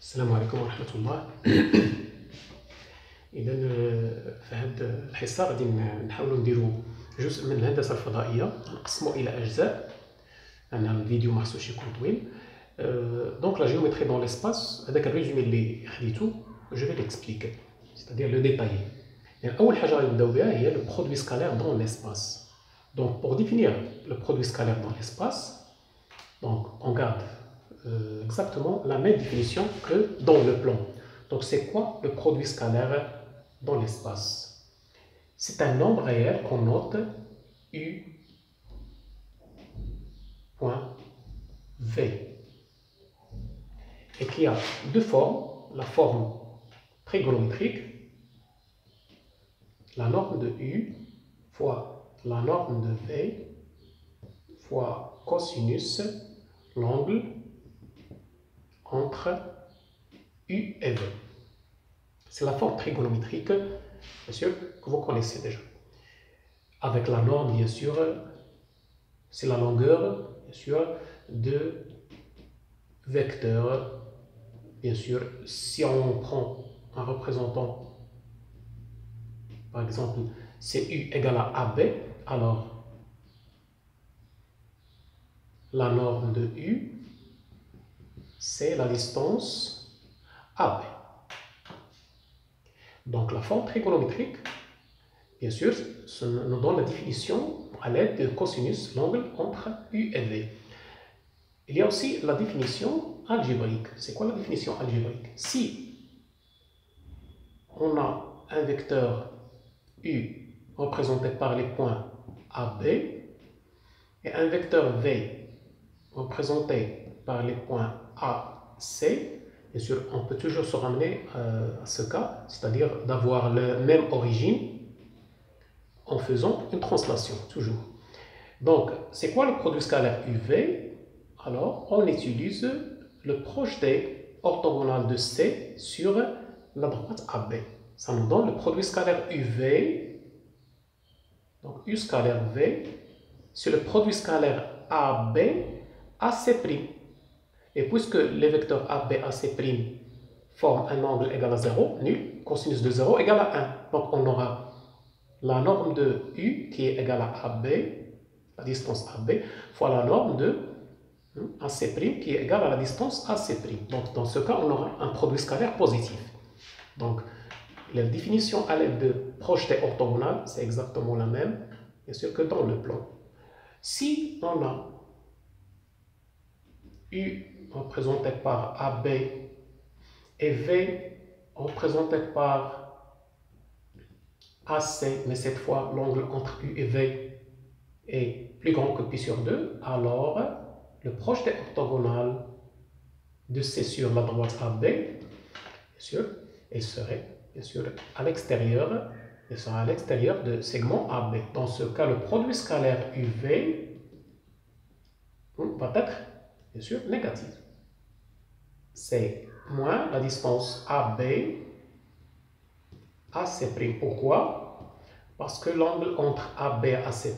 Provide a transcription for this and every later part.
السلام عليكم ورحمة الله. إذا في هذه الحصة غادي نحاولوا نديروا جزء من الهندسة الفضائية، نقسموا إلى أجزاء لأن الفيديو ما خصوش يكون طويل. دونك لا جيومتري دون ليسباس، هذاك الريزومي اللي خديتو جو في ليكسبليكي، c'est-à-dire لو ديتايي. يعني أول حاجة غادي نبداو بها هي لو برودوي سكالير دون ليسباس. Donc pour définir le produit scalaire dans l'espace, donc on garde exactement la même définition que dans le plan. Donc c'est quoi le produit scalaire dans l'espace? C'est un nombre réel qu'on note U point V et qui a deux formes, la forme trigonométrique, la norme de U fois la norme de V fois cosinus l'angle entre U et V. C'est la forme trigonométrique, bien sûr, que vous connaissez déjà. Avec la norme, bien sûr, c'est la longueur, bien sûr, de vecteurs. Bien sûr, si on prend un représentant, par exemple, c'est U égale à AB, alors la norme de U, c'est la distance AB. Donc la forme trigonométrique, bien sûr, nous donne la définition à l'aide de cosinus, l'angle entre U et V. Il y a aussi la définition algébrique. C'est quoi la définition algébrique? Si on a un vecteur U représenté par les points AB et un vecteur V représenté par les points AC, bien sûr, on peut toujours se ramener à ce cas, c'est-à-dire d'avoir la même origine en faisant une translation, toujours. Donc, c'est quoi le produit scalaire UV? Alors, on utilise le projeté orthogonal de C sur la droite AB. Ça nous donne le produit scalaire UV. Donc, U scalaire V, c'est le produit scalaire AB AC'. Et puisque les vecteurs AB AC' forment un angle égal à 0, nul, cosinus de 0 égale à 1. Donc, on aura la norme de U qui est égale à AB, la distance AB, fois la norme de AC' qui est égale à la distance AC'. Donc, dans ce cas, on aura un produit scalaire positif. Donc, la définition à l'aide de projeté orthogonal, c'est exactement la même, bien sûr, que dans le plan. Si on a U représenté par AB et V représenté par AC, mais cette fois l'angle entre U et V est plus grand que pi sur 2, alors le projeté orthogonal de C sur la droite AB, bien sûr, il serait bien sûr à l'extérieur, il sera à l'extérieur de segment AB. Dans ce cas, le produit scalaire UV va être bien sûr négatif. C'est moins la distance AB AC'. Pourquoi? Parce que l'angle entre AB et AC',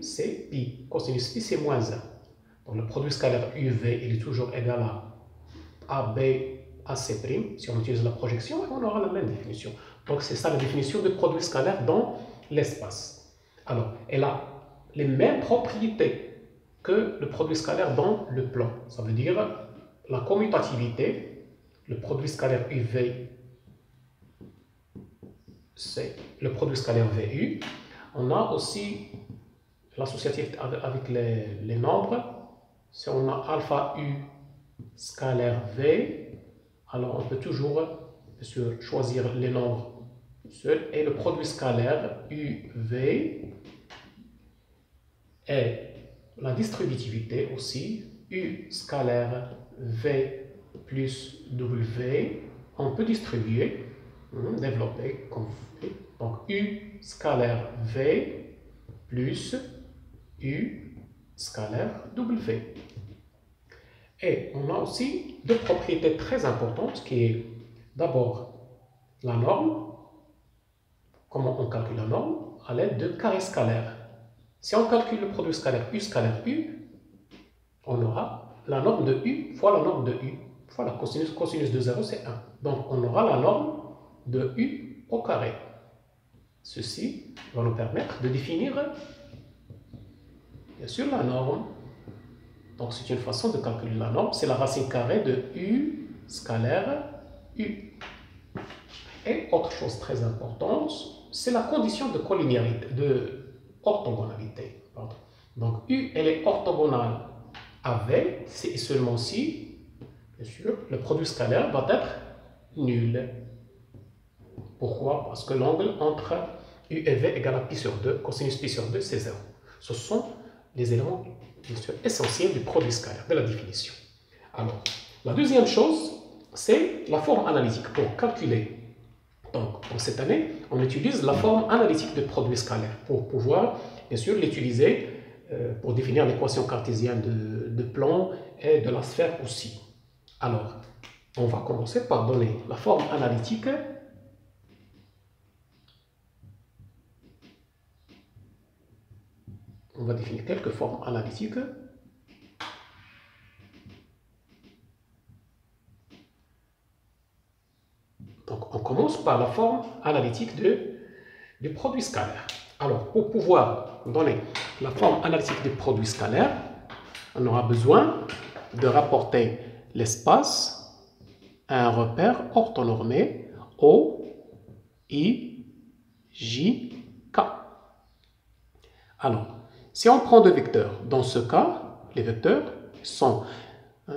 c'est pi. Cosinus pi, c'est moins 1. Donc le produit scalaire UV, il est toujours égal à AB AC'. Si on utilise la projection, on aura la même définition. Donc c'est ça la définition de produit scalaire dans l'espace. Alors, elle a les mêmes propriétés que le produit scalaire dans le plan. Ça veut dire la commutativité, le produit scalaire UV, c'est le produit scalaire VU. On a aussi l'associativité avec les nombres. Si on a alpha U scalaire V, alors on peut toujours bien sûr, choisir les nombres seuls et le produit scalaire UV et la distributivité aussi, U scalaire V plus W, on peut distribuer, développer comme vous voulez. Donc U scalaire V plus U scalaire W. Et on a aussi deux propriétés très importantes qui est d'abord la norme. Comment on calcule la norme? À l'aide de carré scalaire. Si on calcule le produit scalaire U, on aura la norme de U fois la norme de U Voilà, cosinus de 0, c'est 1. Donc, on aura la norme de u au carré. Ceci va nous permettre de définir, bien sûr, la norme. Donc, c'est une façon de calculer la norme. C'est la racine carrée de u scalaire u. Et autre chose très importante, c'est la condition de collinéarité, de orthogonalité. Pardon. Donc, u, elle est orthogonale à v, c'est seulement si, bien sûr, le produit scalaire va être nul. Pourquoi? Parce que l'angle entre u et v égale à pi sur 2, cosinus pi sur 2, c'est 0. Ce sont les éléments, bien sûr, essentiels du produit scalaire, de la définition. Alors, la deuxième chose, c'est la forme analytique pour calculer. Donc, pour cette année, on utilise la forme analytique de produit scalaire pour pouvoir, bien sûr, l'utiliser pour définir l'équation cartésienne de plan et de la sphère aussi. Alors, on va commencer par donner la forme analytique. On va définir quelques formes analytiques. Donc, on commence par la forme analytique du produit scalaire. Alors, pour pouvoir donner la forme analytique du produit scalaire, on aura besoin de rapporter l'espace à un repère orthonormé O, I, J, K. Alors, si on prend deux vecteurs, dans ce cas, les vecteurs sont,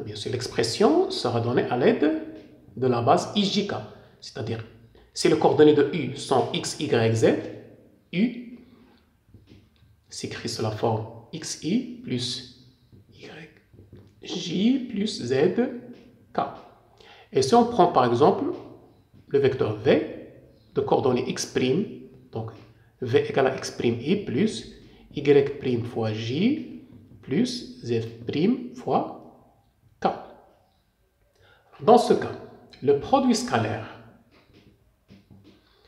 bien sûr, l'expression sera donnée à l'aide de la base IJK. C'est-à-dire, si les coordonnées de U sont x, y, z, U s'écrit sous la forme xi plus yj plus z, k. Et si on prend par exemple le vecteur v de coordonnées x', donc v égale à x', plus y' fois j plus z' fois k. Dans ce cas, le produit scalaire,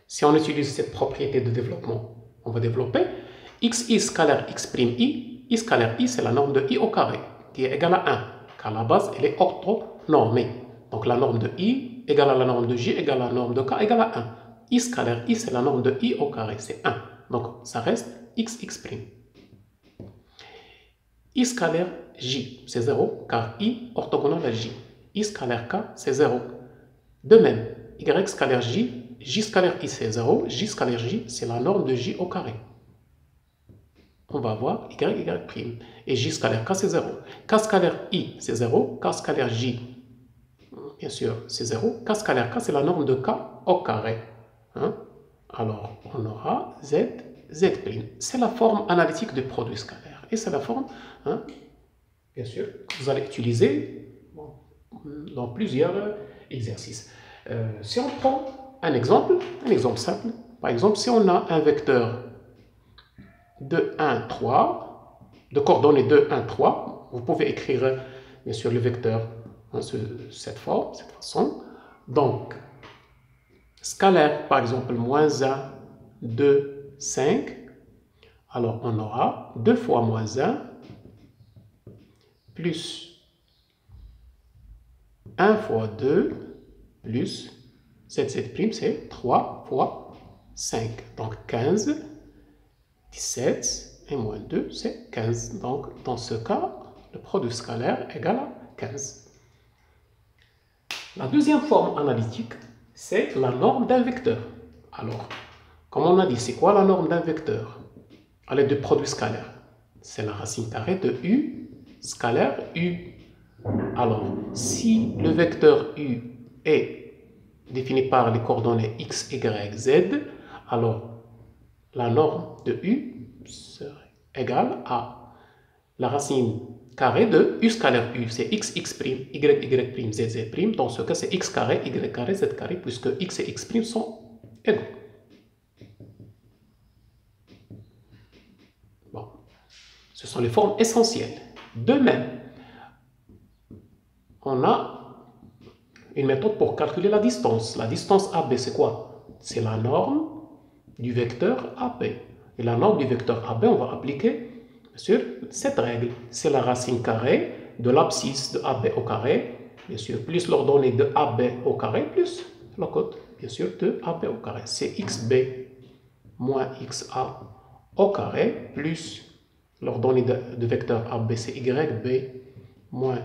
si on utilise cette propriété de développement, on va développer xi scalaire x', i scalaire i, c'est la norme de i au carré, qui est égale à 1, car la base, elle est orthonormée. Donc la norme de i égale à la norme de j égale à la norme de k égale à 1. I scalaire i, c'est la norme de i au carré, c'est 1. Donc ça reste x'. I scalaire j, c'est 0, car i orthogonal à j. I scalaire k, c'est 0. De même, y scalaire j scalaire i, c'est 0, j scalaire j, c'est la norme de j au carré. On va avoir y'. Et j scalaire k, c'est 0. K scalaire i, c'est 0. K scalaire j, bien sûr, c'est 0. K scalaire k, c'est la norme de k au carré. Hein? Alors, on aura z'. C'est la forme analytique du produit scalaire. Et c'est la forme, hein, bien sûr, que vous allez utiliser dans plusieurs exercices. Si on prend un exemple simple, par exemple, si on a un vecteur de 1, 3, de coordonnées 2, 1, 3, vous pouvez écrire, bien sûr, le vecteur de cette façon. Donc, scalaire, par exemple, moins 1, 2, 5. Alors, on aura 2 fois moins 1 plus 1 fois 2 plus z', c'est 3 fois 5. Donc, 15, 17 et moins 2, c'est 15. Donc, dans ce cas, le produit scalaire égale à 15. La deuxième forme analytique, c'est la norme d'un vecteur. Alors, comme on a dit, c'est quoi la norme d'un vecteur? À l'aide du produit scalaire, c'est la racine carrée de u scalaire u. Alors, si le vecteur u est défini par les coordonnées x, y, z, alors la norme de u serait égale à la racine carrée de u scalaire u, c'est x, x', y, y', z, z'. Dans ce cas, c'est x carré, y carré, z carré, puisque x et x' sont égaux. Bon, ce sont les formes essentielles. De même, on a une méthode pour calculer la distance. La distance AB, c'est quoi? C'est la norme du vecteur AB. Et la norme du vecteur AB, on va appliquer sur cette règle. C'est la racine carrée de l'abscisse de AB au carré bien sûr, plus l'ordonnée de AB au carré, plus la cote, bien sûr, de AB au carré. C'est XB moins XA au carré, plus l'ordonnée de vecteur AB, c'est YB moins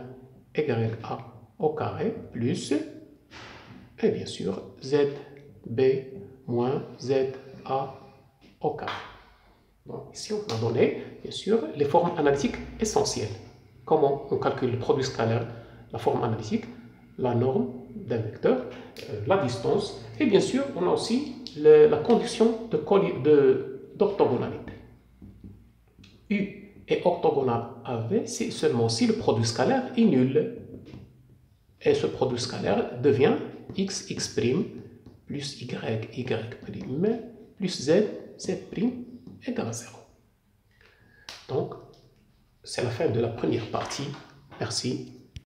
YA au carré, plus, et bien sûr, ZB moins ZA au carré. Donc, ici, on a donné, bien sûr, les formes analytiques essentielles. Comment on calcule le produit scalaire, la forme analytique, la norme d'un vecteur, la distance, et bien sûr, on a aussi la condition d'orthogonalité. U est orthogonal à V, c'est seulement si le produit scalaire est nul. Et ce produit scalaire devient x plus y plus z égale à 0. Donc, c'est la fin de la première partie. Merci.